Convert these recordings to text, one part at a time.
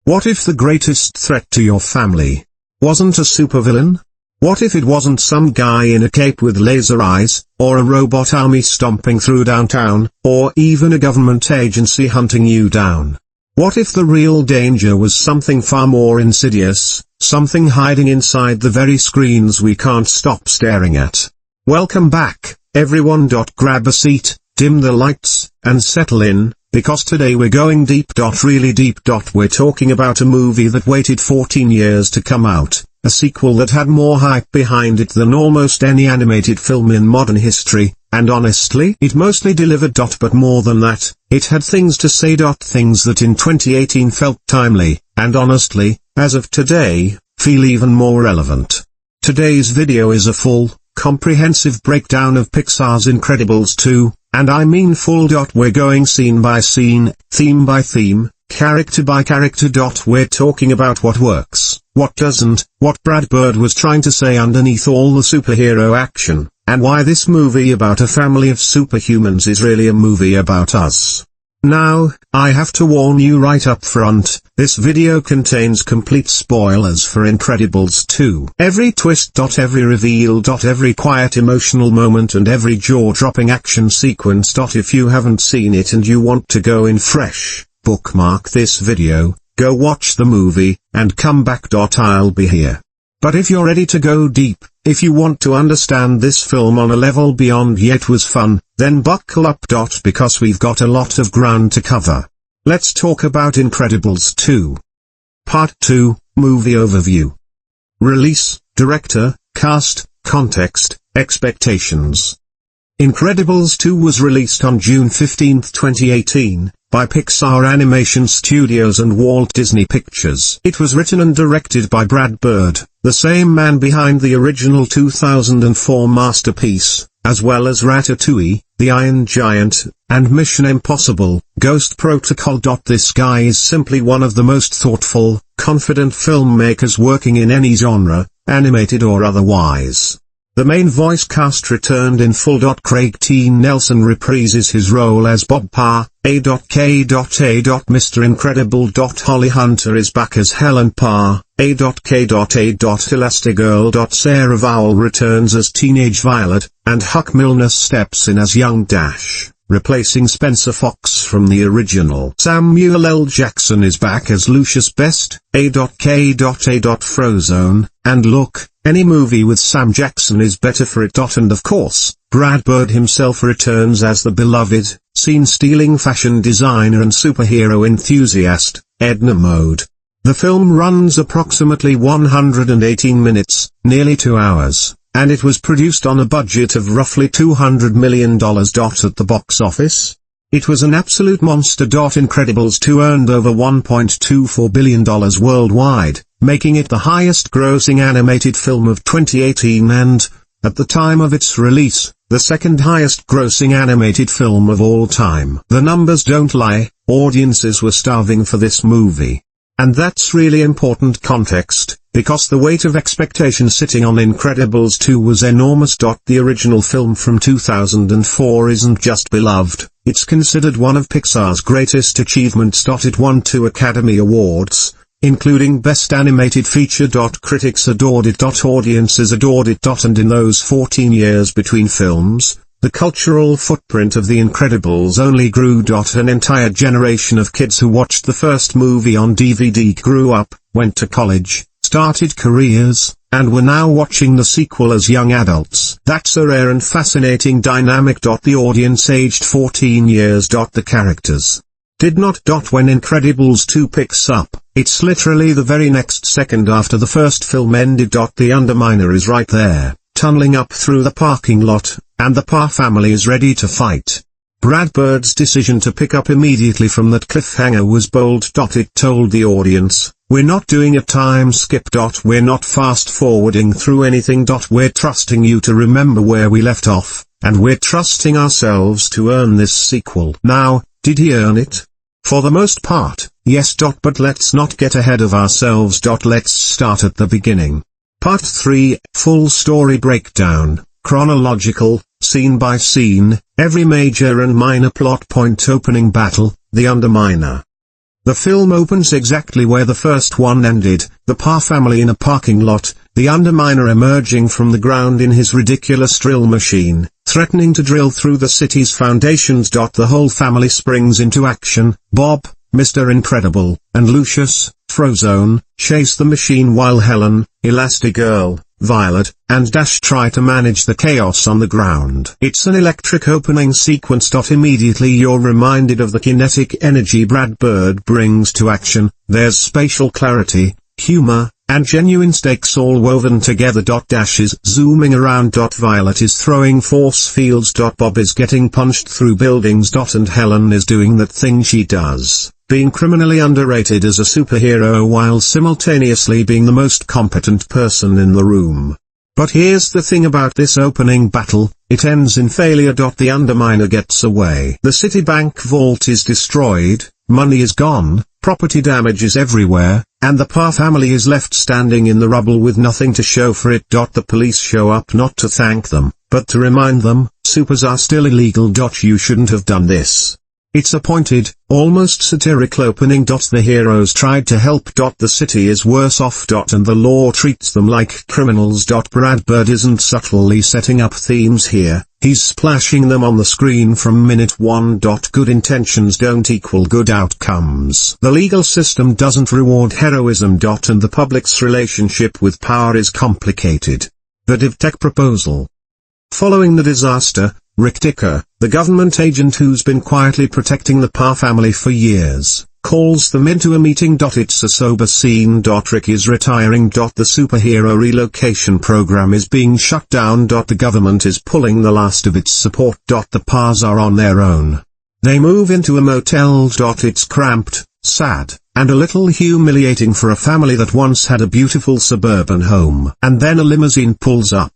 What if the greatest threat to your family wasn't a supervillain? What if it wasn't some guy in a cape with laser eyes, or a robot army stomping through downtown, or even a government agency hunting you down? What if the real danger was something far more insidious, something hiding inside the very screens we can't stop staring at? Welcome back, everyone. Grab a seat, dim the lights, and settle in, because today we're going deep. Really deep. We're talking about a movie that waited 14 years to come out, a sequel that had more hype behind it than almost any animated film in modern history, and honestly, it mostly delivered. But more than that, it had things to say. Things that in 2018 felt timely, and honestly, as of today, feel even more relevant. Today's video is a full, comprehensive breakdown of Pixar's Incredibles 2, and I mean full. We're going scene by scene, theme by theme, character by character. We're talking about what works, what doesn't, what Brad Bird was trying to say underneath all the superhero action, and why this movie about a family of superhumans is really a movie about us. Now, I have to warn you right up front, this video contains complete spoilers for Incredibles 2. Every twist. Every reveal. Every quiet emotional moment and every jaw-dropping action sequence. If you haven't seen it and you want to go in fresh, bookmark this video, go watch the movie, and come back. I'll be here. But if you're ready to go deep, if you want to understand this film on a level beyond yet was fun, then buckle up. Because we've got a lot of ground to cover. Let's talk about Incredibles 2. Part 2, Movie Overview. Release, Director, Cast, Context, Expectations. Incredibles 2 was released on June 15, 2018, by Pixar Animation Studios and Walt Disney Pictures. It was written and directed by Brad Bird, the same man behind the original 2004 masterpiece, as well as Ratatouille, The Iron Giant, and Mission Impossible, Ghost Protocol. This guy is simply one of the most thoughtful, confident filmmakers working in any genre, animated or otherwise. The main voice cast returned in full. Craig T. Nelson reprises his role as Bob Parr, A.K.A. Mr. Incredible. Holly Hunter is back as Helen Parr, A.K.A. Elastigirl. Sarah Vowell returns as Teenage Violet, and Huck Milner steps in as Young Dash, replacing Spencer Fox from the original. Samuel L. Jackson is back as Lucius Best, A.K.A. Frozone, and look, any movie with Sam Jackson is better for it. And of course, Brad Bird himself returns as the beloved, scene-stealing fashion designer and superhero enthusiast, Edna Mode. The film runs approximately 118 minutes, nearly 2 hours, and it was produced on a budget of roughly $200 million. At the box office, it was an absolute monster. Incredibles 2 earned over $1.24 billion worldwide, making it the highest-grossing animated film of 2018 and, at the time of its release, the second highest-grossing animated film of all time. The numbers don't lie, audiences were starving for this movie. And that's really important context, because the weight of expectation sitting on Incredibles 2 was enormous. The original film from 2004 isn't just beloved, it's considered one of Pixar's greatest achievements. It won 2 Academy Awards, including Best Animated Feature. Critics adored it. Audiences adored it. And in those 14 years between films, the cultural footprint of The Incredibles only grew. An entire generation of kids who watched the first movie on DVD grew up, went to college, started careers, and were now watching the sequel as young adults. That's a rare and fascinating dynamic. The audience aged 14 years. The characters did not. When Incredibles 2 picks up, it's literally the very next second after the first film ended. The Underminer is right there, tunneling up through the parking lot, and the Parr family is ready to fight. Brad Bird's decision to pick up immediately from that cliffhanger was bold. It told the audience, we're not doing a time skip. We're not fast-forwarding through anything. We're trusting you to remember where we left off, and we're trusting ourselves to earn this sequel. Now, did he earn it? For the most part, yes. But let's not get ahead of ourselves. Let's start at the beginning. Part 3, full story breakdown, chronological, scene by scene, every major and minor plot point. Opening battle, the Underminer. The film opens exactly where the first one ended, the Parr family in a parking lot, the Underminer emerging from the ground in his ridiculous drill machine, threatening to drill through the city's foundations. The whole family springs into action. Bob, Mr. Incredible, and Lucius, Frozone, chase the machine while Helen, Elastigirl, Violet, and Dash try to manage the chaos on the ground. It's an electric opening sequence. Immediately you're reminded of the kinetic energy Brad Bird brings to action. There's spatial clarity, humor, and genuine stakes all woven together. Dash is zooming around. Violet is throwing force fields. Bob is getting punched through buildings. And Helen is doing that thing she does, being criminally underrated as a superhero while simultaneously being the most competent person in the room. But here's the thing about this opening battle, it ends in failure. The Underminer gets away. The Citibank vault is destroyed, money is gone, property damage is everywhere, and the Parr family is left standing in the rubble with nothing to show for it. The police show up not to thank them, but to remind them, supers are still illegal. You shouldn't have done this. It's a pointed, almost satirical opening. The heroes tried to help. The city is worse off. And the law treats them like criminals. Brad Bird isn't subtly setting up themes here, he's splashing them on the screen from minute one. Good intentions don't equal good outcomes. The legal system doesn't reward heroism. And the public's relationship with power is complicated. The DivTech proposal. Following the disaster, Rick Dicker, the government agent who's been quietly protecting the Parr family for years, calls them into a meeting. It's a sober scene. Rick is retiring. The superhero relocation program is being shut down. The government is pulling the last of its support. The Parrs are on their own. They move into a motel. It's cramped, sad, and a little humiliating for a family that once had a beautiful suburban home. And then a limousine pulls up.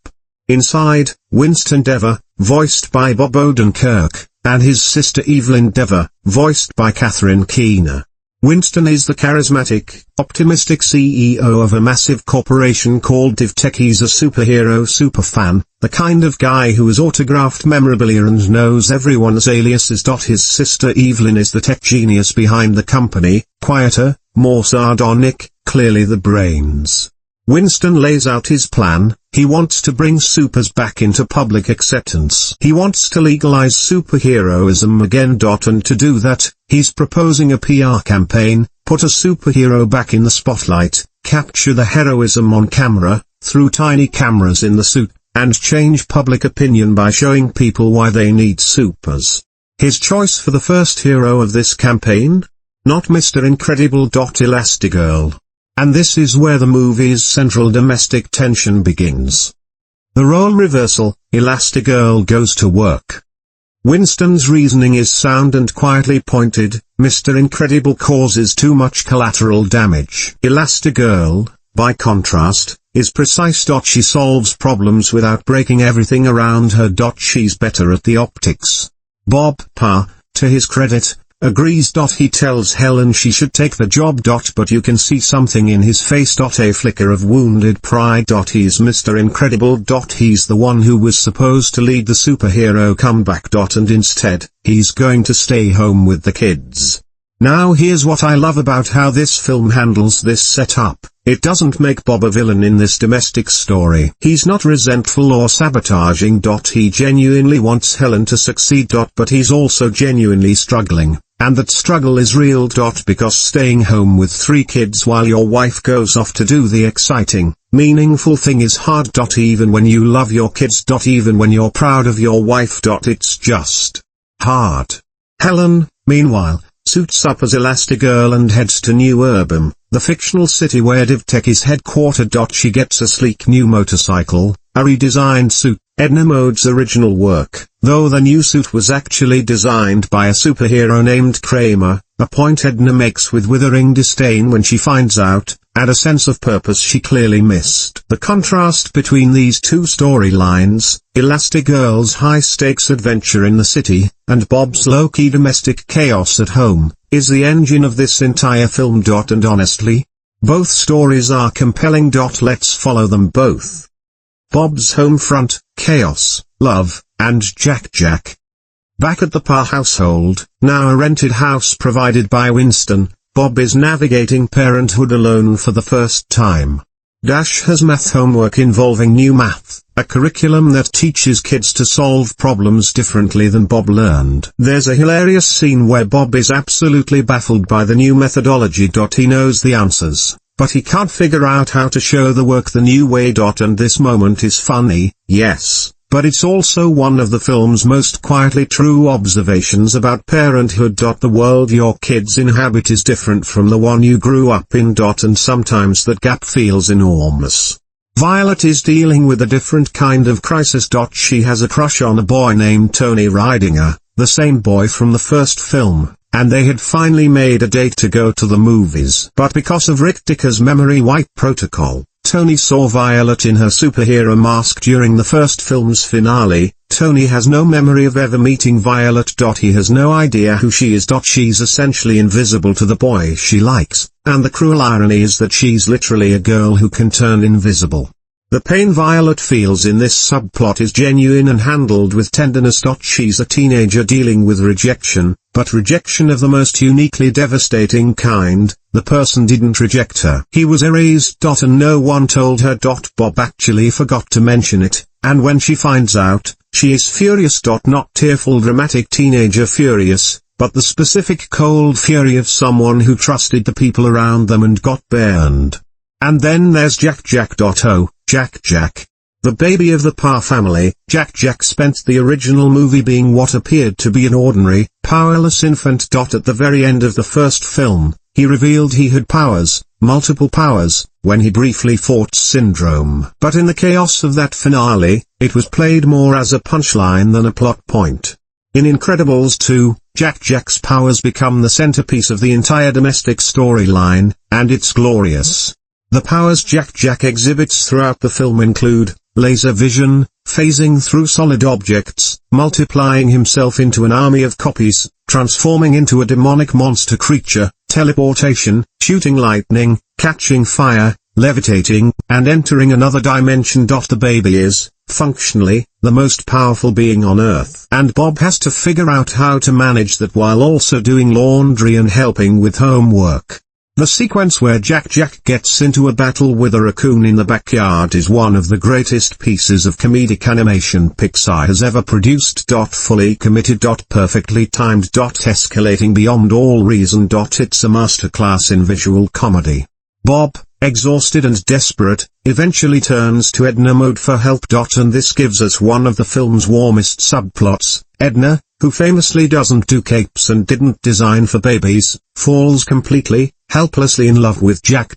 Inside, Winston Deavor, voiced by Bob Odenkirk, and his sister Evelyn Deavor, voiced by Catherine Keener. Winston is the charismatic, optimistic CEO of a massive corporation called DivTech. He's a superhero superfan, the kind of guy who has autographed memorabilia and knows everyone's aliases. His sister Evelyn is the tech genius behind the company, quieter, more sardonic, clearly the brains. Winston lays out his plan. He wants to bring supers back into public acceptance. He wants to legalize superheroism again. And to do that, he's proposing a PR campaign, put a superhero back in the spotlight, capture the heroism on camera, through tiny cameras in the suit, and change public opinion by showing people why they need supers. His choice for the first hero of this campaign? Not Mr. Incredible. Elastigirl. And this is where the movie's central domestic tension begins. The role reversal, Elastigirl goes to work. Winston's reasoning is sound and quietly pointed. Mr. Incredible causes too much collateral damage. Elastigirl, by contrast, is precise. She solves problems without breaking everything around her. She's better at the optics. Bob Parr, to his credit, agrees. He tells Helen she should take the job. But you can see something in his face. A flicker of wounded pride. He's Mr. Incredible. He's the one who was supposed to lead the superhero comeback. And instead, he's going to stay home with the kids. Now here's what I love about how this film handles this setup. It doesn't make Bob a villain in this domestic story. He's not resentful or sabotaging. He genuinely wants Helen to succeed. But he's also genuinely struggling. And that struggle is real. Because staying home with 3 kids while your wife goes off to do the exciting, meaningful thing is hard. Even when you love your kids. Even when you're proud of your wife. It's just hard. Helen, meanwhile, suits up as Elastigirl and heads to New Urbam, the fictional city where DivTech is headquartered. She gets a sleek new motorcycle, a redesigned suit, Edna Mode's original work, though the new suit was actually designed by a superhero named Kramer, a point Edna makes with withering disdain when she finds out, and a sense of purpose she clearly missed. The contrast between these two storylines, Elastigirl's high-stakes adventure in the city, and Bob's low-key domestic chaos at home, is the engine of this entire film. And honestly, both stories are compelling. Let's follow them both. Bob's home front, chaos, love, and Jack. Back at the Parr household, now a rented house provided by Winston, Bob is navigating parenthood alone for the first time. Dash has math homework involving new math, a curriculum that teaches kids to solve problems differently than Bob learned. There's a hilarious scene where Bob is absolutely baffled by the new methodology. He knows the answers, but he can't figure out how to show the work the new way. And this moment is funny, yes, but it's also one of the film's most quietly true observations about parenthood. The world your kids inhabit is different from the one you grew up in. And sometimes that gap feels enormous. Violet is dealing with a different kind of crisis. She has a crush on a boy named Tony Ridinger, the same boy from the first film, and they had finally made a date to go to the movies. But because of Rick Dicker's memory wipe protocol, Tony saw Violet in her superhero mask during the first film's finale. Tony has no memory of ever meeting Violet. He has no idea who she is. She's essentially invisible to the boy she likes, and the cruel irony is that she's literally a girl who can turn invisible. The pain Violet feels in this subplot is genuine and handled with tenderness. She's a teenager dealing with rejection, but rejection of the most uniquely devastating kind. The person didn't reject her. He was erased. And no one told her. Bob actually forgot to mention it, and when she finds out, she is furious. Not tearful dramatic teenager furious, but the specific cold fury of someone who trusted the people around them and got burned. And then there's Jack. Oh, Jack. The baby of the Parr family. Jack spent the original movie being what appeared to be an ordinary, powerless infant. At the very end of the first film, he revealed he had powers, multiple powers, when he briefly fought Syndrome. But in the chaos of that finale, it was played more as a punchline than a plot point. In Incredibles 2, Jack's powers become the centerpiece of the entire domestic storyline, and it's glorious. The powers Jack exhibits throughout the film include laser vision, phasing through solid objects, multiplying himself into an army of copies, transforming into a demonic monster creature, teleportation, shooting lightning, catching fire, levitating, and entering another dimension. The baby is, functionally, the most powerful being on Earth. And Bob has to figure out how to manage that while also doing laundry and helping with homework. The sequence where Jack gets into a battle with a raccoon in the backyard is one of the greatest pieces of comedic animation Pixar has ever produced. Fully committed. Perfectly timed. Escalating beyond all reason. It's a masterclass in visual comedy. Bob, exhausted and desperate, eventually turns to Edna mode for help. And this gives us one of the film's warmest subplots. Edna, who famously doesn't do capes and didn't design for babies, falls completely, helplessly in love with Jack.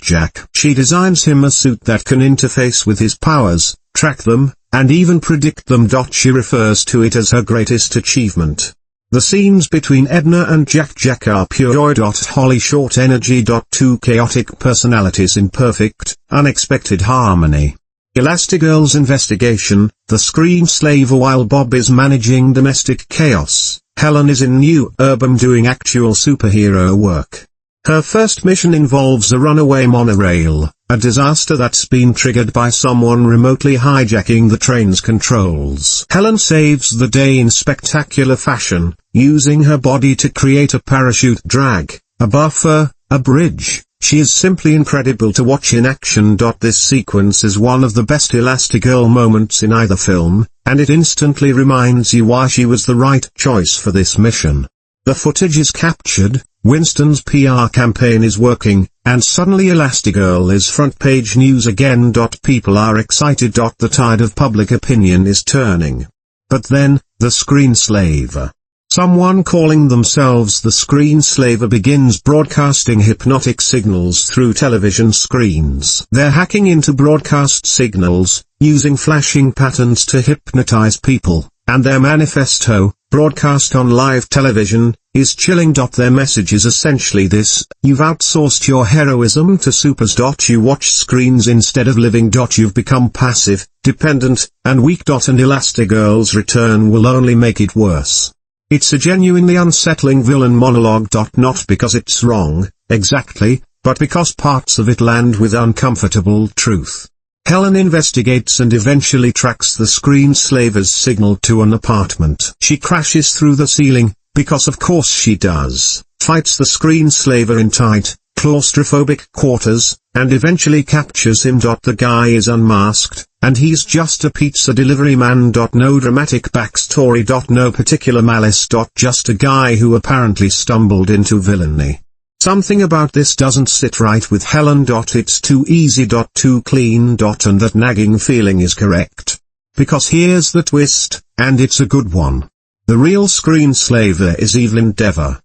She designs him a suit that can interface with his powers, track them, and even predict them. She refers to it as her greatest achievement. The scenes between Edna and Jack are pure joy. Holly short energy. Two chaotic personalities in perfect, unexpected harmony. Elastigirl's investigation, the screenslaver while Bob is managing domestic chaos. Helen is in New Urban doing actual superhero work. Her first mission involves a runaway monorail, a disaster that's been triggered by someone remotely hijacking the train's controls. Helen saves the day in spectacular fashion, using her body to create a parachute drag, a buffer, a bridge. She is simply incredible to watch in action. This sequence is one of the best Elastigirl moments in either film, and it instantly reminds you why she was the right choice for this mission. The footage is captured, Winston's PR campaign is working, and suddenly Elastigirl is front page news again. People are excited. The tide of public opinion is turning. But then, the screenslaver. Someone calling themselves the screenslaver begins broadcasting hypnotic signals through television screens. They're hacking into broadcast signals, using flashing patterns to hypnotize people, and their manifesto, broadcast on live television, is chilling. Their message is essentially this: you've outsourced your heroism to supers. You watch screens instead of living. You've become passive, dependent, and weak. And Elastigirl's return will only make it worse. It's a genuinely unsettling villain monologue. Not because it's wrong, exactly, but because parts of it land with uncomfortable truth. Helen investigates and eventually tracks the screenslaver's signal to an apartment. She crashes through the ceiling, because of course she does, fights the screenslaver in tight, claustrophobic quarters, and eventually captures him. The guy is unmasked, and he's just a pizza delivery man. No dramatic backstory. No particular malice. Just a guy who apparently stumbled into villainy. Something about this doesn't sit right with Helen. It's too easy. Too clean. And that nagging feeling is correct. Because here's the twist, and it's a good one. The real screenslaver is Winston Deavor.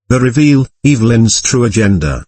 The reveal, Evelyn's true agenda.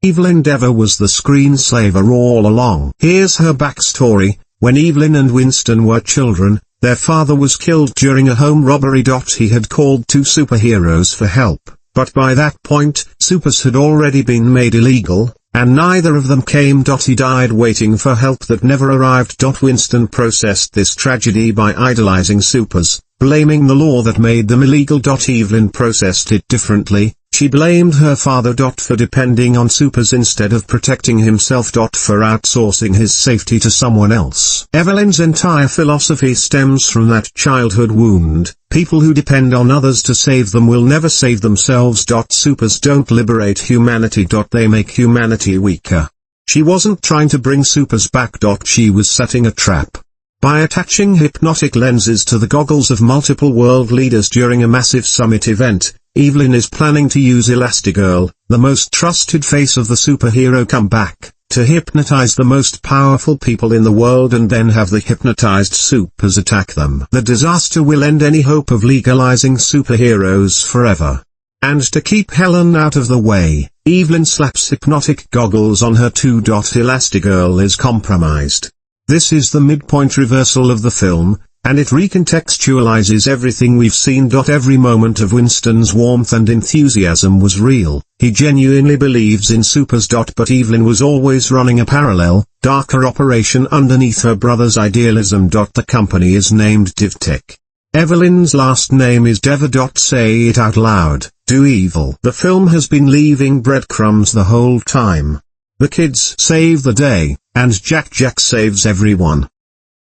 Winston Deavor was the screenslaver all along. Here's her backstory. When Evelyn and Winston were children, their father was killed during a home robbery. He had called 2 superheroes for help, but by that point, supers had already been made illegal, and neither of them came. He died waiting for help that never arrived. Winston processed this tragedy by idolizing supers, blaming the law that made them illegal. Evelyn processed it differently. She blamed her father. For depending on supers instead of protecting himself. For outsourcing his safety to someone else. Evelyn's entire philosophy stems from that childhood wound. People who depend on others to save them will never save themselves. Supers don't liberate humanity. They make humanity weaker. She wasn't trying to bring supers back. She was setting a trap. By attaching hypnotic lenses to the goggles of multiple world leaders during a massive summit event, Evelyn is planning to use Elastigirl, the most trusted face of the superhero comeback, to hypnotize the most powerful people in the world and then have the hypnotized supers attack them. The disaster will end any hope of legalizing superheroes forever. And to keep Helen out of the way, Evelyn slaps hypnotic goggles on her too. Elastigirl is compromised. This is the midpoint reversal of the film, and it recontextualizes everything we've seen. Every moment of Winston's warmth and enthusiasm was real. He genuinely believes in supers. But Evelyn was always running a parallel, darker operation underneath her brother's idealism. The company is named DivTech. Evelyn's last name is Deavor. Say it out loud, do evil. The film has been leaving breadcrumbs the whole time. The kids save the day, and Jack saves everyone.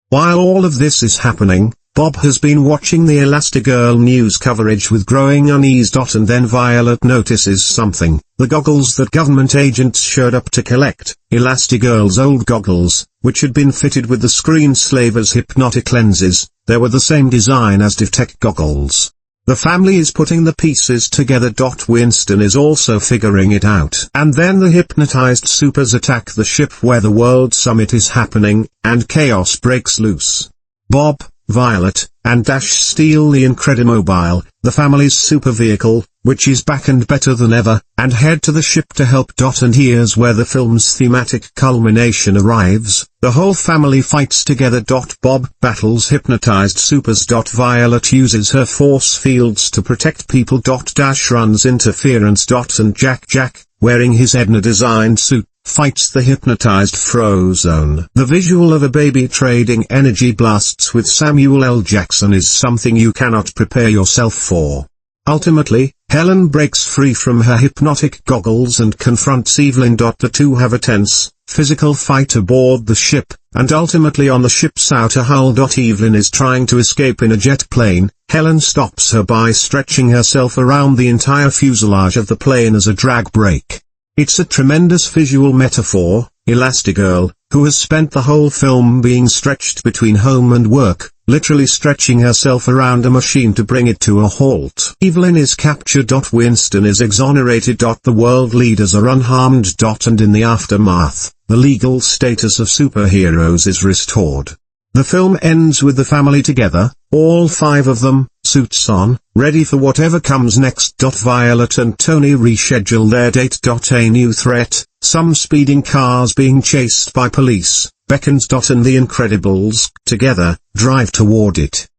While all of this is happening, Bob has been watching the Elastigirl news coverage with growing unease. And then Violet notices something. The goggles that government agents showed up to collect, Elastigirl's old goggles, which had been fitted with the screenslaver's hypnotic lenses, they were the same design as DivTech goggles. The family is putting the pieces together. Winston is also figuring it out. And then the hypnotized supers attack the ship where the World Summit is happening, and chaos breaks loose. Bob, Violet, and Dash steal the Incredimobile, the family's super vehicle, which is back and better than ever, and head to the ship to help. And here's where the film's thematic culmination arrives. The whole family fights together. Bob battles hypnotized supers. Violet uses her force fields to protect people. Dash runs interference. And Jack, wearing his Edna-designed suit, fights the hypnotized Frozone. The visual of a baby trading energy blasts with Samuel L. Jackson is something you cannot prepare yourself for. Ultimately, Helen breaks free from her hypnotic goggles and confronts Evelyn. The two have a tense, physical fight aboard the ship, and ultimately on the ship's outer hull. Evelyn is trying to escape in a jet plane. Helen stops her by stretching herself around the entire fuselage of the plane as a drag brake. It's a tremendous visual metaphor. Elastigirl, who has spent the whole film being stretched between home and work, literally stretching herself around a machine to bring it to a halt. Evelyn is captured. Winston is exonerated. The world leaders are unharmed. And in the aftermath, the legal status of superheroes is restored. The film ends with the family together, all 5 of them, suits on, ready for whatever comes next. Violet and Tony reschedule their date. A new threat, some speeding cars being chased by police, beckons. And the Incredibles, together, drive toward it.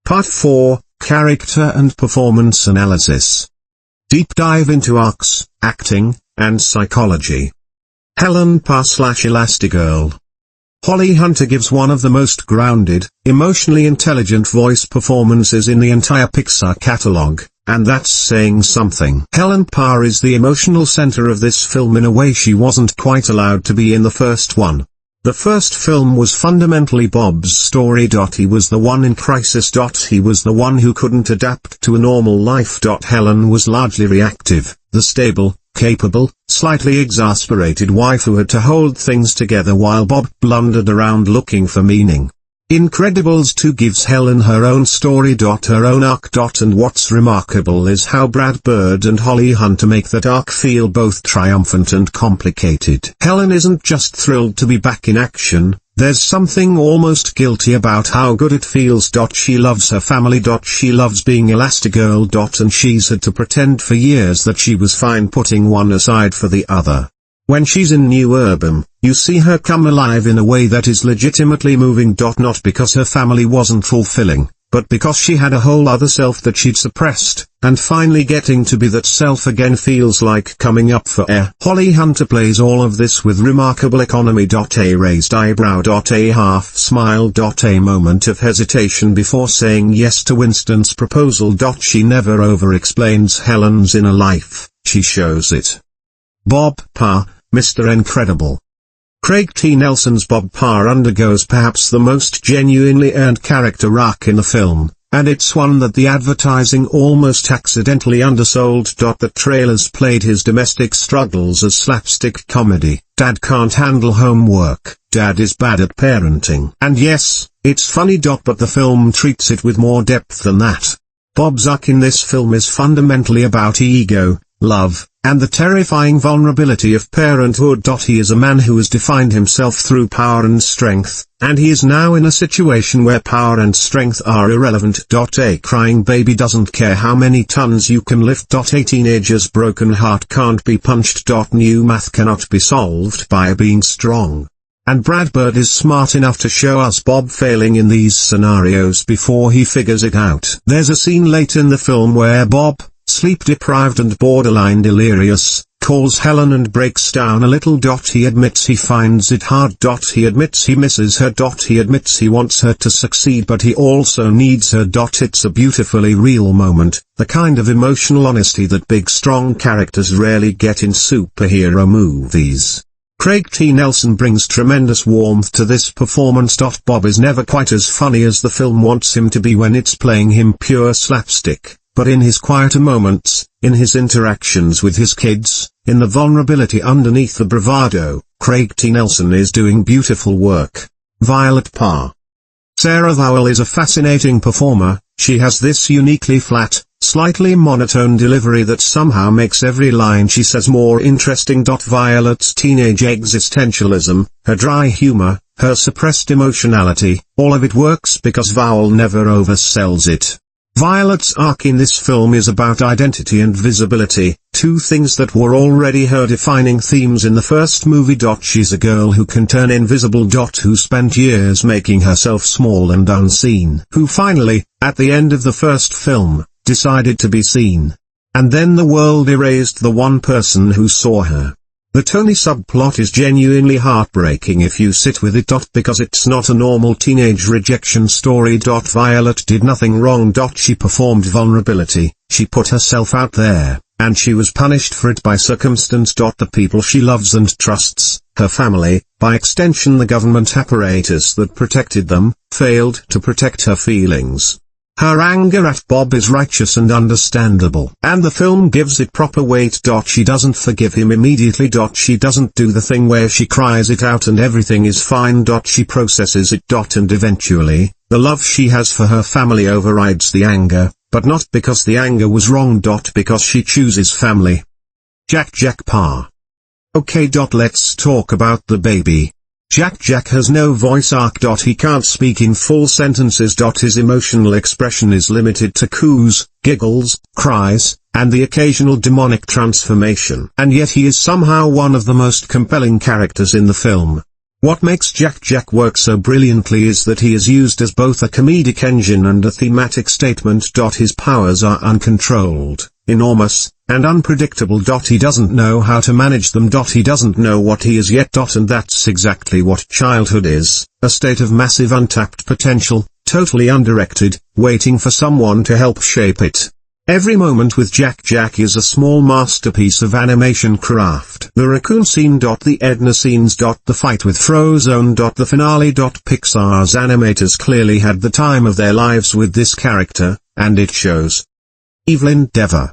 Part 4, Character and Performance Analysis. Deep dive into arcs, acting, and psychology. Helen Parr / Elastigirl. Holly Hunter gives one of the most grounded, emotionally intelligent voice performances in the entire Pixar catalog, and that's saying something. Helen Parr is the emotional center of this film in a way she wasn't quite allowed to be in the first one. The first film was fundamentally Bob's story. He was the one in crisis. He was the one who couldn't adapt to a normal life. Helen was largely reactive, the stable, capable, slightly exasperated wife who had to hold things together while Bob blundered around looking for meaning. Incredibles 2 gives Helen her own story. Her own arc. And what's remarkable is how Brad Bird and Holly Hunter make that arc feel both triumphant and complicated. Helen isn't just thrilled to be back in action, there's something almost guilty about how good it feels. She loves her family. She loves being Elastigirl. And she's had to pretend for years that she was fine putting one aside for the other. When she's in New Urban, you see her come alive in a way that is legitimately moving. Not because her family wasn't fulfilling, but because she had a whole other self that she'd suppressed, and finally getting to be that self again feels like coming up for air. Holly Hunter plays all of this with remarkable economy. A raised eyebrow. A half smile. A moment of hesitation before saying yes to Winston's proposal. She never over-explains Helen's inner life, she shows it. Bob Parr, Mr. Incredible. Craig T. Nelson's Bob Parr undergoes perhaps the most genuinely earned character arc in the film, and it's one that the advertising almost accidentally undersold. The trailers played his domestic struggles as slapstick comedy. Dad can't handle homework, Dad is bad at parenting. And yes, it's funny. But the film treats it with more depth than that. Bob's arc in this film is fundamentally about ego, love, and the terrifying vulnerability of parenthood. He is a man who has defined himself through power and strength, and he is now in a situation where power and strength are irrelevant. A crying baby doesn't care how many tons you can lift. A teenager's broken heart can't be punched. New math cannot be solved by being strong. And Brad Bird is smart enough to show us Bob failing in these scenarios before he figures it out. There's a scene late in the film where Bob, sleep-deprived and borderline delirious, calls Helen and breaks down a little. He admits he finds it hard. He admits he misses her. He admits he wants her to succeed, but he also needs her. It's a beautifully real moment, the kind of emotional honesty that big strong characters rarely get in superhero movies. Craig T. Nelson brings tremendous warmth to this performance. Bob is never quite as funny as the film wants him to be when it's playing him pure slapstick. But in his quieter moments, in his interactions with his kids, in the vulnerability underneath the bravado, Craig T. Nelson is doing beautiful work. Violet Parr. Sarah Vowell is a fascinating performer. She has this uniquely flat, slightly monotone delivery that somehow makes every line she says more interesting. Violet's teenage existentialism, her dry humor, her suppressed emotionality, all of it works because Vowell never oversells it. Violet's arc in this film is about identity and visibility, 2 things that were already her defining themes in the first movie. She's a girl who can turn invisible. Who spent years making herself small and unseen. Who finally, at the end of the first film, decided to be seen. And then the world erased the one person who saw her. The Tony subplot is genuinely heartbreaking if you sit with it. Because it's not a normal teenage rejection story. Violet did nothing wrong. She performed vulnerability, she put herself out there, and she was punished for it by circumstance. The people she loves and trusts, her family, by extension the government apparatus that protected them, failed to protect her feelings. Her anger at Bob is righteous and understandable, and the film gives it proper weight. She doesn't forgive him immediately. She doesn't do the thing where she cries it out and everything is fine. She processes it. And eventually, the love she has for her family overrides the anger, but not because the anger was wrong. Because she chooses family. Jack Parr. Okay. Let's talk about the baby. Jack has no voice arc. He can't speak in full sentences. His emotional expression is limited to coos, giggles, cries, and the occasional demonic transformation. And yet he is somehow one of the most compelling characters in the film. What makes Jack work so brilliantly is that he is used as both a comedic engine and a thematic statement. His powers are uncontrolled, enormous, and unpredictable. He doesn't know how to manage them. He doesn't know what he is yet. And that's exactly what childhood is, a state of massive untapped potential, totally undirected, waiting for someone to help shape it. Every moment with Jack Jack is a small masterpiece of animation craft. The raccoon scene. The Edna scenes. The fight with Frozone. The finale. Pixar's animators clearly had the time of their lives with this character, and it shows. Winston Deavor.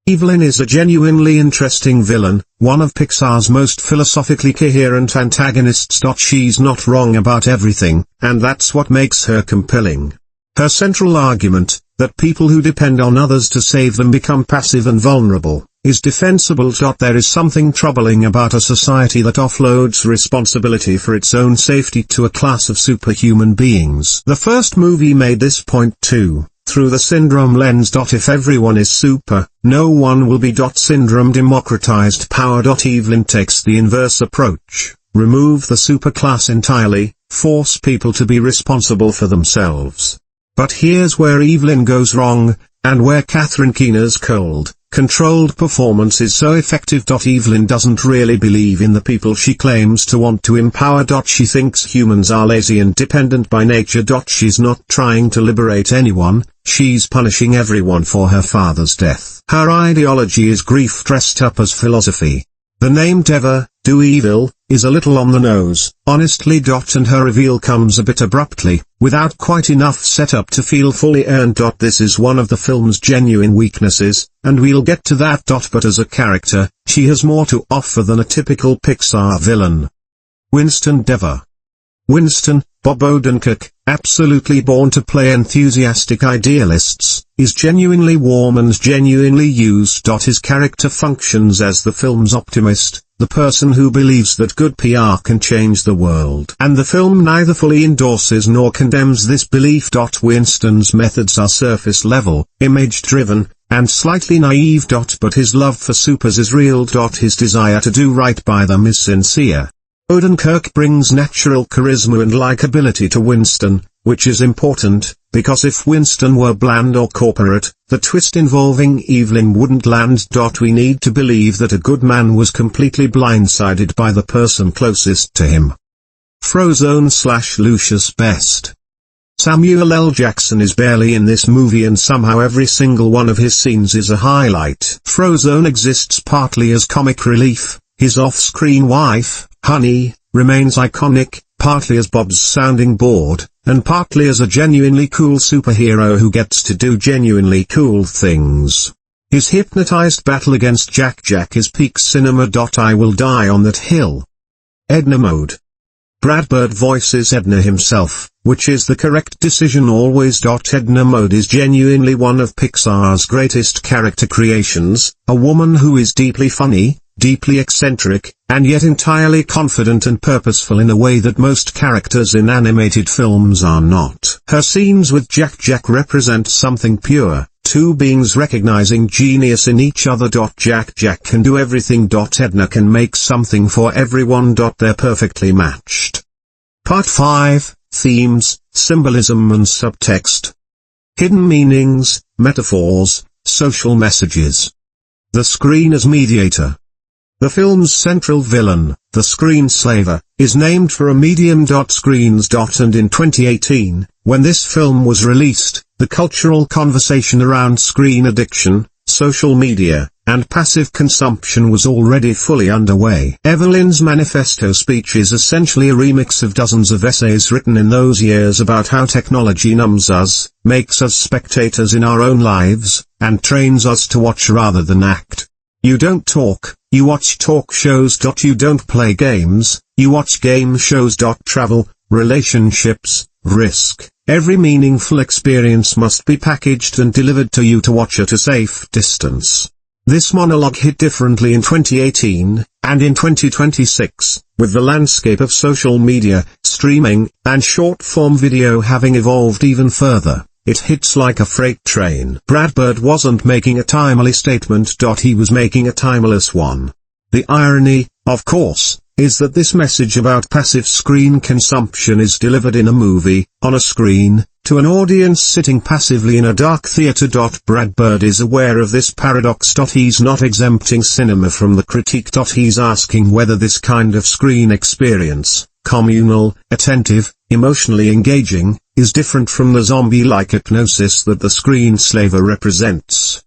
Evelyn is a genuinely interesting villain, one of Pixar's most philosophically coherent antagonists. She's not wrong about everything, and that's what makes her compelling. Her central argument, that people who depend on others to save them become passive and vulnerable, is defensible. There is something troubling about a society that offloads responsibility for its own safety to a class of superhuman beings. The first movie made this point too, through the syndrome lens. If everyone is super, no one will be. Syndrome democratized power. Evelyn takes the inverse approach, remove the superclass entirely, force people to be responsible for themselves. But here's where Evelyn goes wrong, and where Catherine Keener's cold, controlled performance is so effective. Evelyn doesn't really believe in the people she claims to want to empower. She thinks humans are lazy and dependent by nature. She's not trying to liberate anyone, she's punishing everyone for her father's death. Her ideology is grief dressed up as philosophy. The name Deavor, do evil, is a little on the nose, honestly. And her reveal comes a bit abruptly, without quite enough setup to feel fully earned. This is one of the film's genuine weaknesses, and we'll get to that. But as a character, she has more to offer than a typical Pixar villain. Winston Deavor. Winston, Bob Odenkirk, absolutely born to play enthusiastic idealists, is genuinely warm and genuinely used. His character functions as the film's optimist, the person who believes that good PR can change the world. And the film neither fully endorses nor condemns this belief. Winston's methods are surface level, image-driven, and slightly naive. But his love for supers is real. His desire to do right by them is sincere. Odenkirk brings natural charisma and likability to Winston, which is important, because if Winston were bland or corporate, the twist involving Evelyn wouldn't land. We need to believe that a good man was completely blindsided by the person closest to him. Frozone/Lucius Best. Samuel L. Jackson is barely in this movie, and somehow every single one of his scenes is a highlight. Frozone exists partly as comic relief. His off-screen wife, Honey, remains iconic, partly as Bob's sounding board, and partly as a genuinely cool superhero who gets to do genuinely cool things. His hypnotized battle against Jack Jack is peak cinema. I will die on that hill. Edna mode. Brad Bird voices Edna himself, which is the correct decision always. Edna mode is genuinely one of Pixar's greatest character creations, a woman who is deeply funny, deeply eccentric, and yet entirely confident and purposeful in a way that most characters in animated films are not. Her scenes with Jack Jack represent something pure, two beings recognizing genius in each other. Jack Jack can do everything. Edna can make something for everyone. They're perfectly matched. Part 5, Themes, Symbolism and Subtext. Hidden meanings, metaphors, social messages. The screen as mediator. The film's central villain, the screenslaver, is named for a medium. Screens. And in 2018, when this film was released, the cultural conversation around screen addiction, social media, and passive consumption was already fully underway. Evelyn's manifesto speech is essentially a remix of dozens of essays written in those years about how technology numbs us, makes us spectators in our own lives, and trains us to watch rather than act. You don't talk, you watch talk shows. You don't play games, you watch game shows. Travel, relationships, risk. Every meaningful experience must be packaged and delivered to you to watch at a safe distance. This monologue hit differently in 2018, and in 2026, with the landscape of social media, streaming, and short-form video having evolved even further. It hits like a freight train. Brad Bird wasn't making a timely statement. He was making a timeless one. The irony, of course, is that this message about passive screen consumption is delivered in a movie, on a screen, to an audience sitting passively in a dark theater. Brad Bird is aware of this paradox. He's not exempting cinema from the critique. He's asking whether this kind of screen experience, communal, attentive, emotionally engaging, is different from the zombie-like hypnosis that the screenslaver represents.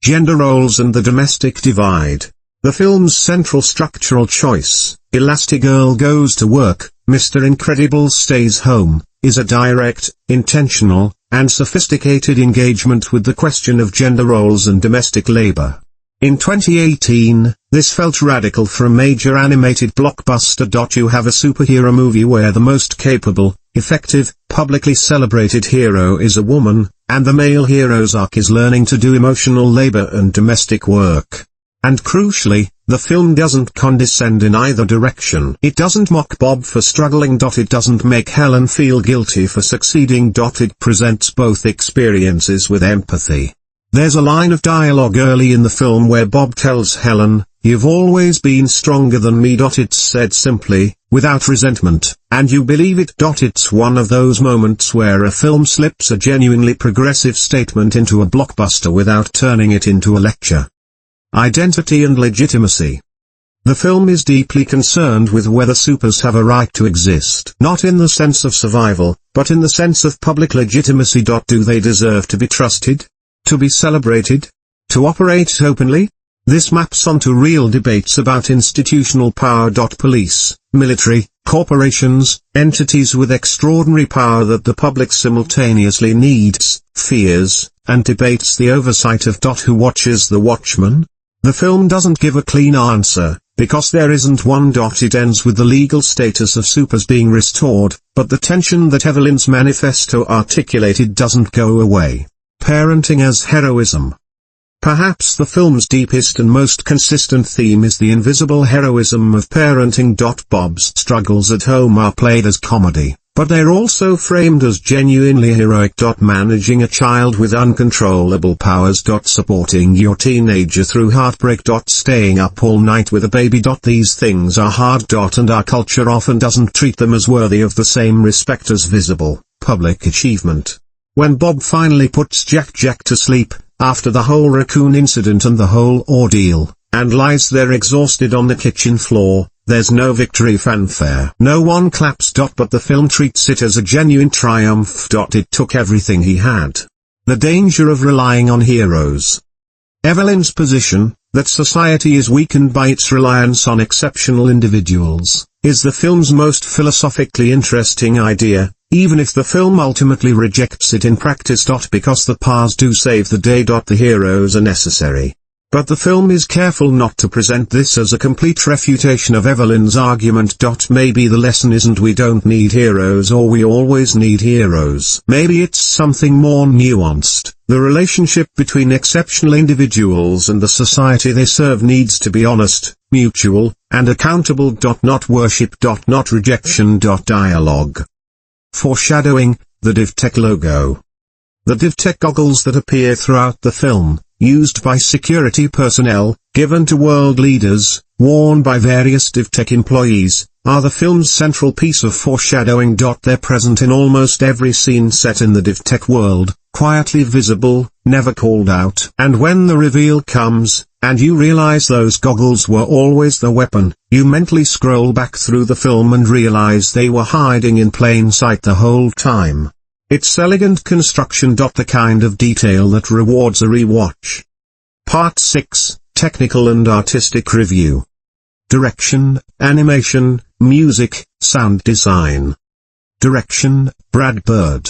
Gender roles and the domestic divide. The film's central structural choice, Elastigirl goes to work, Mr. Incredible stays home, is a direct, intentional, and sophisticated engagement with the question of gender roles and domestic labor. In 2018, this felt radical for a major animated blockbuster. You have a superhero movie where the most capable, effective, publicly celebrated hero is a woman, and the male hero's arc is learning to do emotional labor and domestic work. And crucially, the film doesn't condescend in either direction. It doesn't mock Bob for struggling. It doesn't make Helen feel guilty for succeeding. It presents both experiences with empathy. There's a line of dialogue early in the film where Bob tells Helen, "You've always been stronger than me." It's said simply, without resentment, and you believe it. It's one of those moments where a film slips a genuinely progressive statement into a blockbuster without turning it into a lecture. Identity and legitimacy. The film is deeply concerned with whether supers have a right to exist. Not in the sense of survival, but in the sense of public legitimacy. Do they deserve to be trusted? To be celebrated? To operate openly? This maps onto real debates about institutional power. Police, military, corporations, entities with extraordinary power that the public simultaneously needs, fears, and debates the oversight of. Who watches the watchman? The film doesn't give a clean answer, because there isn't one. It ends with the legal status of supers being restored, but the tension that Evelyn's manifesto articulated doesn't go away. Parenting as heroism. Perhaps the film's deepest and most consistent theme is the invisible heroism of parenting. Bob's struggles at home are played as comedy, but they're also framed as genuinely heroic. Managing a child with uncontrollable powers. Supporting your teenager through heartbreak. Staying up all night with a baby. These things are hard. And our culture often doesn't treat them as worthy of the same respect as visible, public achievement. When Bob finally puts Jack to sleep, after the whole raccoon incident and the whole ordeal, and lies there exhausted on the kitchen floor, there's no victory fanfare. No one claps. But the film treats it as a genuine triumph. It took everything he had. The danger of relying on heroes. Evelyn's position, that society is weakened by its reliance on exceptional individuals, is the film's most philosophically interesting idea, even if the film ultimately rejects it in practice. Because the Parrs do save the day. The heroes are necessary. But the film is careful not to present this as a complete refutation of Evelyn's argument. Maybe the lesson isn't we don't need heroes or we always need heroes. Maybe it's something more nuanced. The relationship between exceptional individuals and the society they serve needs to be honest, mutual, and accountable. Not worship. Not rejection. Dialogue. Foreshadowing, the DivTech logo. The DivTech goggles that appear throughout the film, used by security personnel, given to world leaders, worn by various DivTech employees, are the film's central piece of foreshadowing. They're present in almost every scene set in the DivTech world, quietly visible, never called out. And when the reveal comes, and you realize those goggles were always the weapon, you mentally scroll back through the film and realize they were hiding in plain sight the whole time. It's elegant construction. The kind of detail that rewards a rewatch. Part 6, Technical and Artistic Review. Direction, Animation, Music, Sound Design. Direction, Brad Bird.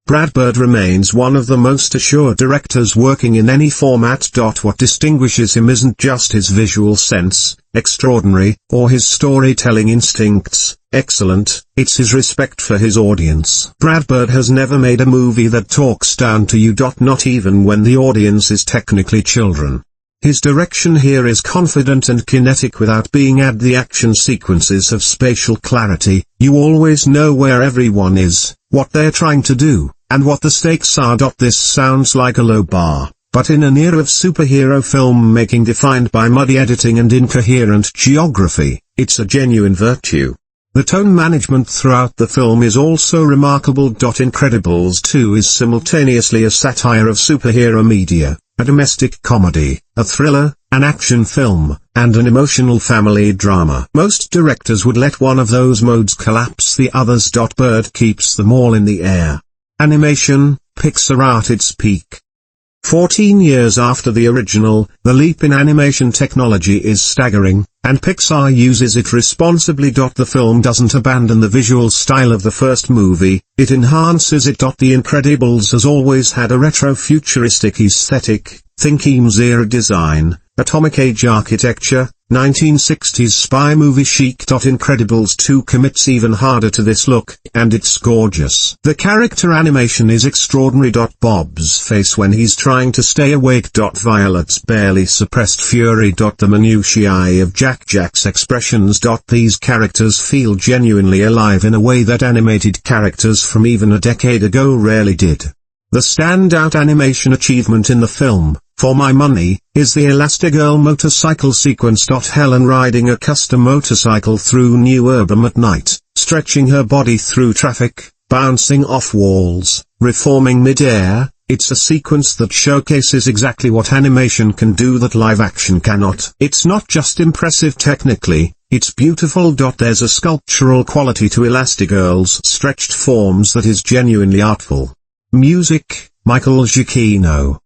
Brad Bird remains one of the most assured directors working in any format. What distinguishes him isn't just his visual sense, extraordinary, or his storytelling instincts, excellent, it's his respect for his audience. Brad Bird has never made a movie that talks down to you. Not even when the audience is technically children. His direction here is confident and kinetic without being. The action sequences have spatial clarity, you always know where everyone is, what they're trying to do, and what the stakes are. This sounds like a low bar, but in an era of superhero filmmaking defined by muddy editing and incoherent geography, it's a genuine virtue. The tone management throughout the film is also remarkable. Incredibles 2 is simultaneously a satire of superhero media, a domestic comedy, a thriller, an action film, and an emotional family drama. Most directors would let one of those modes collapse the others. Bird keeps them all in the air. Animation, Pixar at its peak. 14 years after the original, the leap in animation technology is staggering, and Pixar uses it responsibly. The film doesn't abandon the visual style of the first movie, it enhances it. The Incredibles has always had a retro-futuristic aesthetic, think EMS-era design, atomic age architecture, 1960s spy movie chic. Incredibles 2 commits even harder to this look, and it's gorgeous. The character animation is extraordinary. Bob's face when he's trying to stay awake. Violet's barely suppressed fury. The minutiae of Jack's expressions. These characters feel genuinely alive in a way that animated characters from even a decade ago rarely did. The standout animation achievement in the film, for my money, is the Elastigirl motorcycle sequence. Helen riding a custom motorcycle through New Urban at night, stretching her body through traffic, bouncing off walls, reforming mid-air. It's a sequence that showcases exactly what animation can do that live action cannot. It's not just impressive technically, it's beautiful. There's a sculptural quality to Elastigirl's stretched forms that is genuinely artful. Music, Michael Giacchino.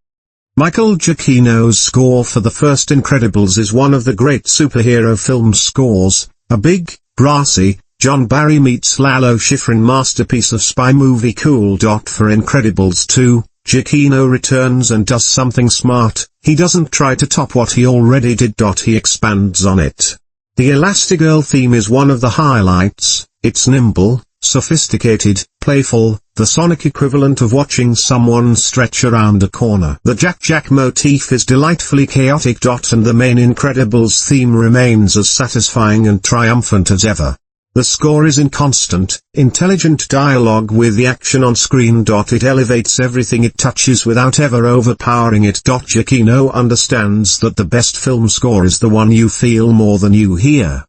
Michael Giacchino's score for the first Incredibles is one of the great superhero film scores, a big, brassy, John Barry meets Lalo Schifrin masterpiece of spy movie cool. For Incredibles 2, Giacchino returns and does something smart. He doesn't try to top what he already did. He expands on it. The Elastigirl theme is one of the highlights. It's nimble, sophisticated, playful, the sonic equivalent of watching someone stretch around a corner. The Jack motif is delightfully chaotic. And the main Incredibles theme remains as satisfying and triumphant as ever. The score is in constant, intelligent dialogue with the action on screen. It elevates everything it touches without ever overpowering it. Giacchino understands that the best film score is the one you feel more than you hear.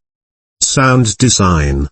Sound design.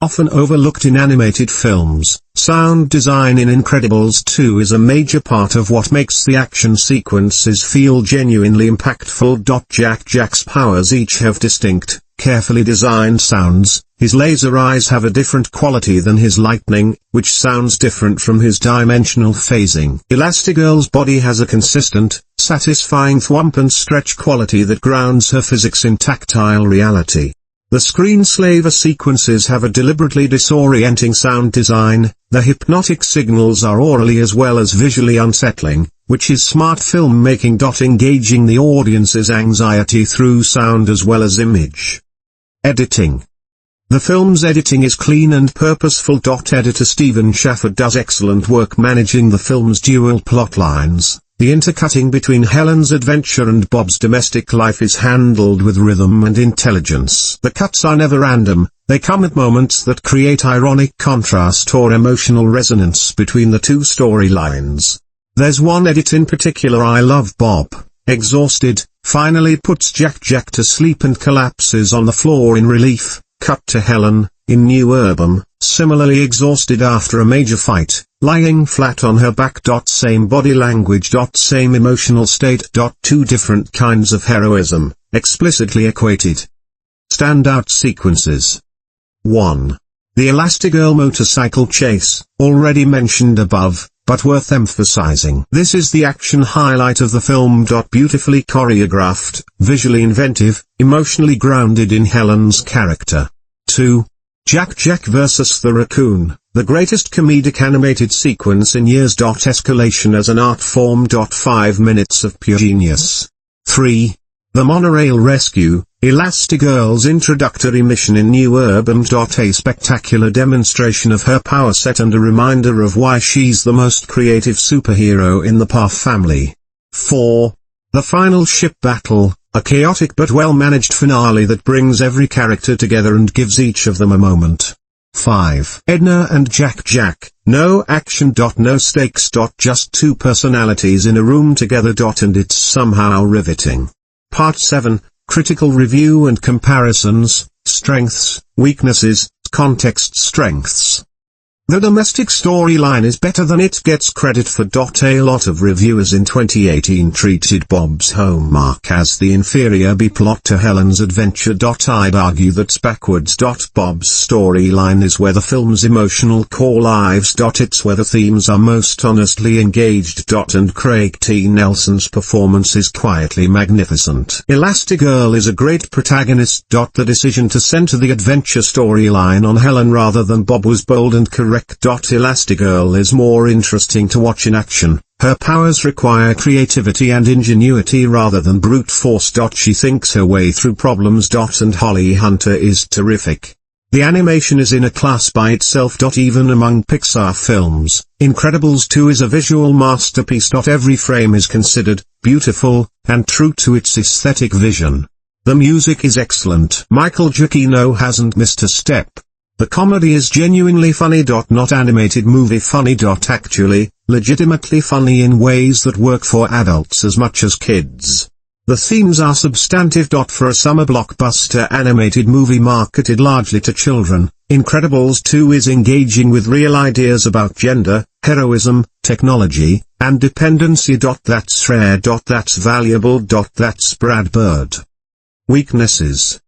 Often overlooked in animated films, sound design in Incredibles 2 is a major part of what makes the action sequences feel genuinely impactful. Jack's powers each have distinct, carefully designed sounds. His laser eyes have a different quality than his lightning, which sounds different from his dimensional phasing. Elastigirl's body has a consistent, satisfying thwomp and stretch quality that grounds her physics in tactile reality. The screenslaver sequences have a deliberately disorienting sound design. The hypnotic signals are orally as well as visually unsettling, which is smart filmmaking. Engaging the audience's anxiety through sound as well as image. Editing. The film's editing is clean and purposeful. Editor Stephen Schaffer does excellent work managing the film's dual plot lines. The intercutting between Helen's adventure and Bob's domestic life is handled with rhythm and intelligence. The cuts are never random, they come at moments that create ironic contrast or emotional resonance between the two storylines. There's one edit in particular I love. Bob, exhausted, finally puts Jack to sleep and collapses on the floor in relief. Cut to Helen, in New Urban, similarly exhausted after a major fight, lying flat on her back. Same body language. Same emotional state. Two different kinds of heroism, explicitly equated. Standout sequences. 1. The Elastigirl motorcycle chase, already mentioned above, but worth emphasizing. This is the action highlight of the film. Beautifully choreographed, visually inventive, emotionally grounded in Helen's character. 2. Jack vs. the Raccoon, the greatest comedic animated sequence in years. Escalation as an art form. 5 minutes of pure genius. 3. The Monorail Rescue, Elastigirl's introductory mission in New Urban. A spectacular demonstration of her power set and a reminder of why she's the most creative superhero in the Parr family. 4. The final ship battle, a chaotic but well-managed finale that brings every character together and gives each of them a moment. 5. Edna and Jack, no action. No stakes. Just two personalities in a room together. And it's somehow riveting. Part 7, Critical Review and Comparisons, Strengths, Weaknesses, Context. Strengths. The domestic storyline is better than it gets credit for. A lot of reviewers in 2018 treated Bob's home arc as the inferior B-plot to Helen's adventure. I'd argue that's backwards. Bob's storyline is where the film's emotional core lives. It's where the themes are most honestly engaged. And Craig T. Nelson's performance is quietly magnificent. Elastigirl is a great protagonist. The decision to center the adventure storyline on Helen rather than Bob was bold and correct. Elastigirl is more interesting to watch in action. Her powers require creativity and ingenuity rather than brute force. She thinks her way through problems. And Holly Hunter is terrific. The animation is in a class by itself. Even among Pixar films, Incredibles 2 is a visual masterpiece. Every frame is considered, beautiful, and true to its aesthetic vision. The music is excellent. Michael Giacchino hasn't missed a step. The comedy is genuinely funny. Not animated movie funny. Actually, legitimately funny in ways that work for adults as much as kids. The themes are substantive. For a summer blockbuster animated movie marketed largely to children, Incredibles 2 is engaging with real ideas about gender, heroism, technology, and dependency. That's rare. That's valuable. That's Brad Bird. Weaknesses.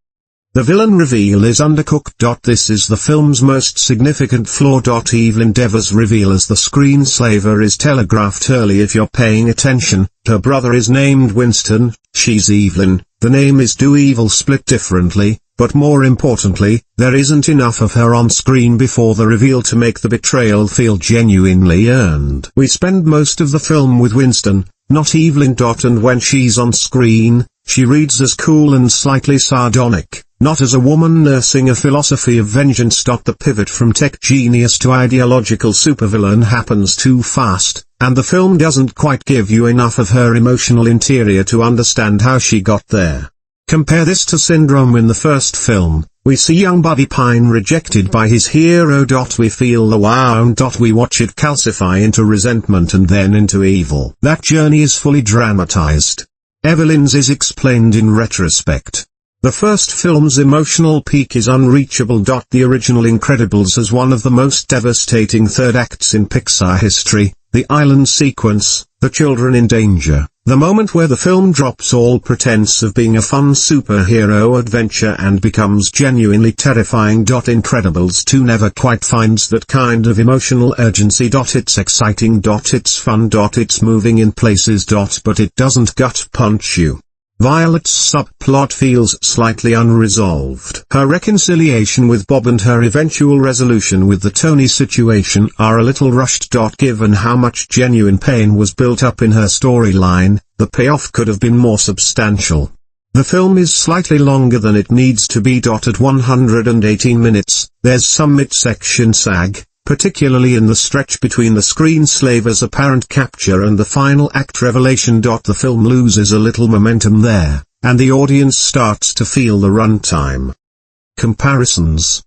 The villain reveal is undercooked. This is the film's most significant flaw. Evelyn Deavor's reveal as the screenslaver is telegraphed early if you're paying attention. Her brother is named Winston, she's Evelyn, the name is Do Evil split differently, but more importantly, there isn't enough of her on screen before the reveal to make the betrayal feel genuinely earned. We spend most of the film with Winston, not Evelyn. And when she's on screen, she reads as cool and slightly sardonic, not as a woman nursing a philosophy of vengeance. The pivot from tech genius to ideological supervillain happens too fast, and the film doesn't quite give you enough of her emotional interior to understand how she got there. Compare this to Syndrome. In the first film, we see young Buddy Pine rejected by his hero. We feel the wow. We watch it calcify into resentment and then into evil. That journey is fully dramatized. Evelyn's is explained in retrospect. The first film's emotional peak is unreachable. The original Incredibles has one of the most devastating third acts in Pixar history, the island sequence, the children in danger, the moment where the film drops all pretense of being a fun superhero adventure and becomes genuinely terrifying. Incredibles 2 never quite finds that kind of emotional urgency. It's exciting. It's fun. It's moving in places. But it doesn't gut punch you. Violet's subplot feels slightly unresolved. Her reconciliation with Bob and her eventual resolution with the Tony situation are a little rushed. Given how much genuine pain was built up in her storyline, the payoff could have been more substantial. The film is slightly longer than it needs to be. At 118 minutes, there's some midsection sag, particularly in the stretch between the screenslaver's apparent capture and the final act revelation. The film loses a little momentum there, and the audience starts to feel the runtime. Comparisons.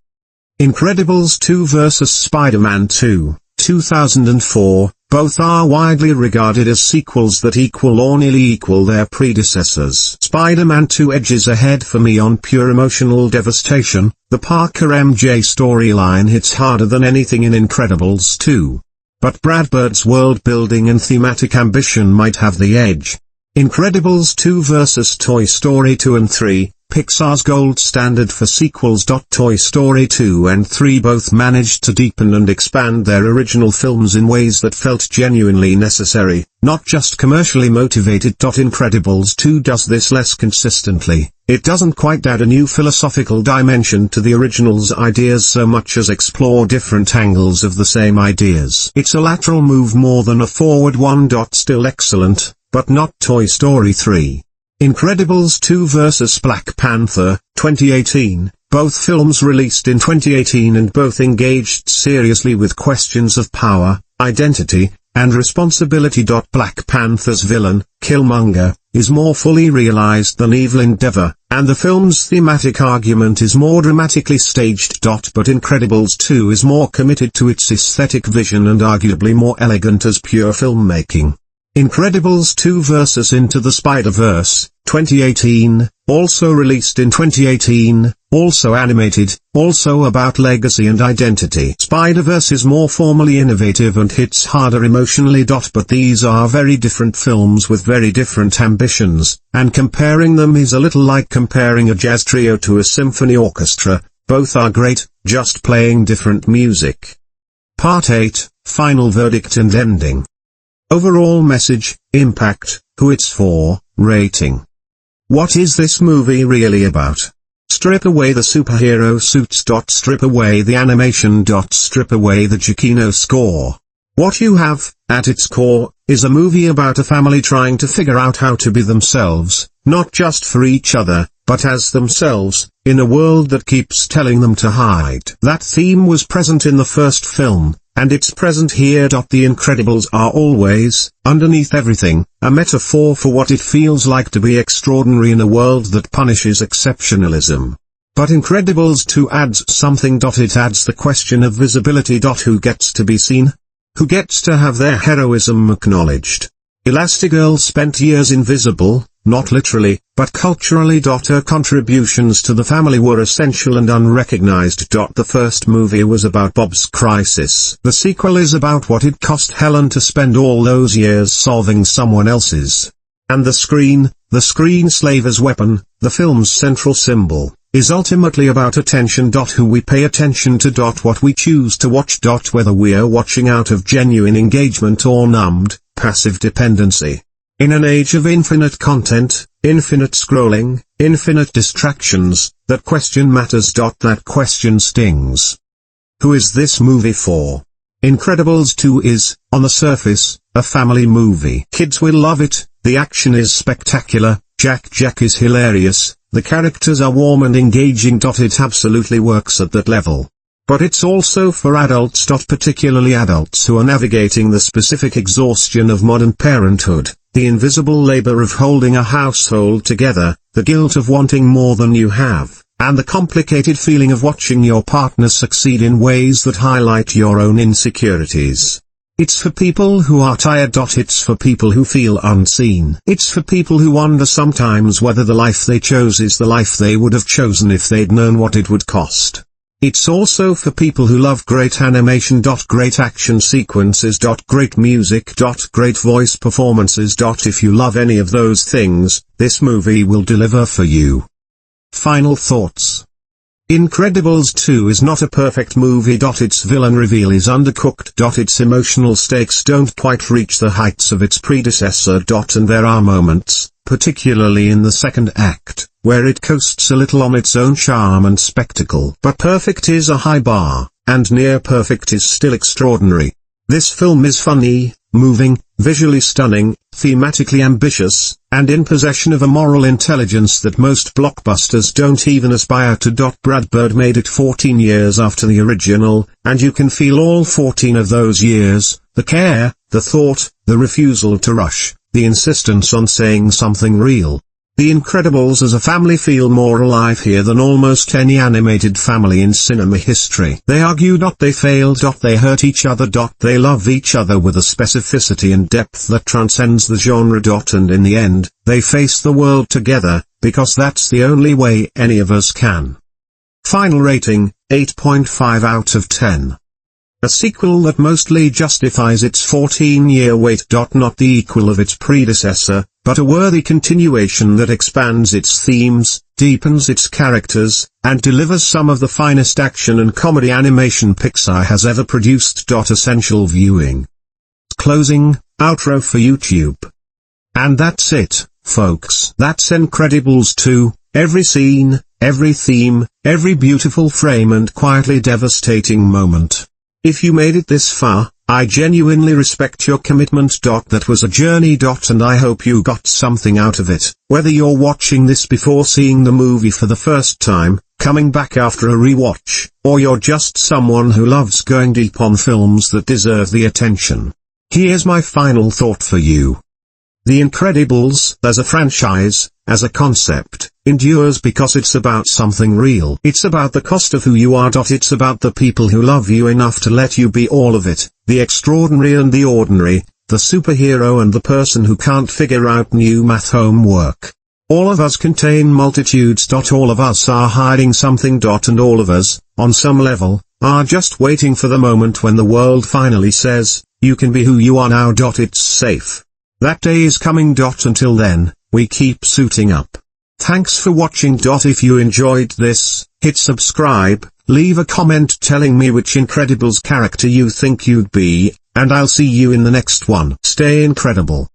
Incredibles 2 vs. Spider-Man 2, 2004, both are widely regarded as sequels that equal or nearly equal their predecessors. Spider-Man 2 edges ahead for me on pure emotional devastation. The Parker MJ storyline hits harder than anything in Incredibles 2. But Brad Bird's world-building and thematic ambition might have the edge. Incredibles 2 vs. Toy Story 2 and 3, Pixar's gold standard for sequels. Toy Story 2 and 3 both managed to deepen and expand their original films in ways that felt genuinely necessary, not just commercially motivated. Incredibles 2 does this less consistently. It doesn't quite add a new philosophical dimension to the original's ideas so much as explore different angles of the same ideas. It's a lateral move more than a forward one. Still excellent, but not Toy Story 3. Incredibles 2 vs. Black Panther, 2018, both films released in 2018 and both engaged seriously with questions of power, identity, and responsibility. Black Panther's villain, Killmonger, is more fully realized than Evelyn Deavor, and the film's thematic argument is more dramatically staged. But Incredibles 2 is more committed to its aesthetic vision and arguably more elegant as pure filmmaking. Incredibles 2 vs. Into the Spider-Verse, 2018, also released in 2018, also animated, also about legacy and identity. Spider-Verse is more formally innovative and hits harder emotionally. But these are very different films with very different ambitions, and comparing them is a little like comparing a jazz trio to a symphony orchestra. Both are great, just playing different music. Part 8, Final Verdict and Ending. Overall message, impact, who it's for, rating. What is this movie really about? Strip away the superhero suits. Strip away the animation. Strip away the Giacchino score. What you have, at its core, is a movie about a family trying to figure out how to be themselves, not just for each other, but as themselves, in a world that keeps telling them to hide. That theme was present in the first film, and it's present here. The Incredibles are always, underneath everything, a metaphor for what it feels like to be extraordinary in a world that punishes exceptionalism. But Incredibles 2 adds something. It adds the question of visibility. Who gets to be seen? Who gets to have their heroism acknowledged? Elastigirl spent years invisible, not literally, but culturally. Her contributions to the family were essential and unrecognized. The first movie was about Bob's crisis. The sequel is about what it cost Helen to spend all those years solving someone else's. And the screen slave as weapon, the film's central symbol, is ultimately about attention. Who we pay attention to. What we choose to watch. Whether we're watching out of genuine engagement or numbed, passive dependency. In an age of infinite content, infinite scrolling, infinite distractions, that question matters. That question stings. Who is this movie for? Incredibles 2 is, on the surface, a family movie. Kids will love it, the action is spectacular, Jack is hilarious, the characters are warm and engaging. It absolutely works at that level. But it's also for adults. Particularly adults who are navigating the specific exhaustion of modern parenthood, the invisible labor of holding a household together, the guilt of wanting more than you have, and the complicated feeling of watching your partner succeed in ways that highlight your own insecurities. It's for people who are tired. It's for people who feel unseen. It's for people who wonder sometimes whether the life they chose is the life they would have chosen if they'd known what it would cost. It's also for people who love great animation. Great action sequences. Great music. Great voice performances. If you love any of those things, this movie will deliver for you. Final thoughts. Incredibles 2 is not a perfect movie. Its villain reveal is undercooked. Its emotional stakes don't quite reach the heights of its predecessor. And there are moments, particularly in the second act, where it coasts a little on its own charm and spectacle. But perfect is a high bar, and near perfect is still extraordinary. This film is funny, moving, visually stunning, thematically ambitious, and in possession of a moral intelligence that most blockbusters don't even aspire to. Brad Bird made it 14 years after the original, and you can feel all 14 of those years, the care, the thought, the refusal to rush, the insistence on saying something real. The Incredibles as a family feel more alive here than almost any animated family in cinema history. They argue. They failed. They hurt each other. They love each other with a specificity and depth that transcends the genre. And in the end, they face the world together, because that's the only way any of us can. Final rating, 8.5 out of 10. A sequel that mostly justifies its 14-year wait. Not the equal of its predecessor, but a worthy continuation that expands its themes, deepens its characters, and delivers some of the finest action and comedy animation Pixar has ever produced. Essential viewing. Closing, outro for YouTube. And that's it, folks. That's Incredibles 2, every scene, every theme, every beautiful frame and quietly devastating moment. If you made it this far, I genuinely respect your commitment. That was a journey. And I hope you got something out of it. Whether you're watching this before seeing the movie for the first time, coming back after a rewatch, or you're just someone who loves going deep on films that deserve the attention. Here's my final thought for you. The Incredibles, as a franchise, as a concept, endures because it's about something real. It's about the cost of who you are. It's about the people who love you enough to let you be all of it, the extraordinary and the ordinary, the superhero and the person who can't figure out new math homework. All of us contain multitudes. All of us are hiding something. And all of us, on some level, are just waiting for the moment when the world finally says, you can be who you are now. It's safe. That day is coming. Until then, we keep suiting up. Thanks for watching. If you enjoyed this, hit subscribe, leave a comment telling me which Incredibles character you think you'd be, and I'll see you in the next one. Stay incredible.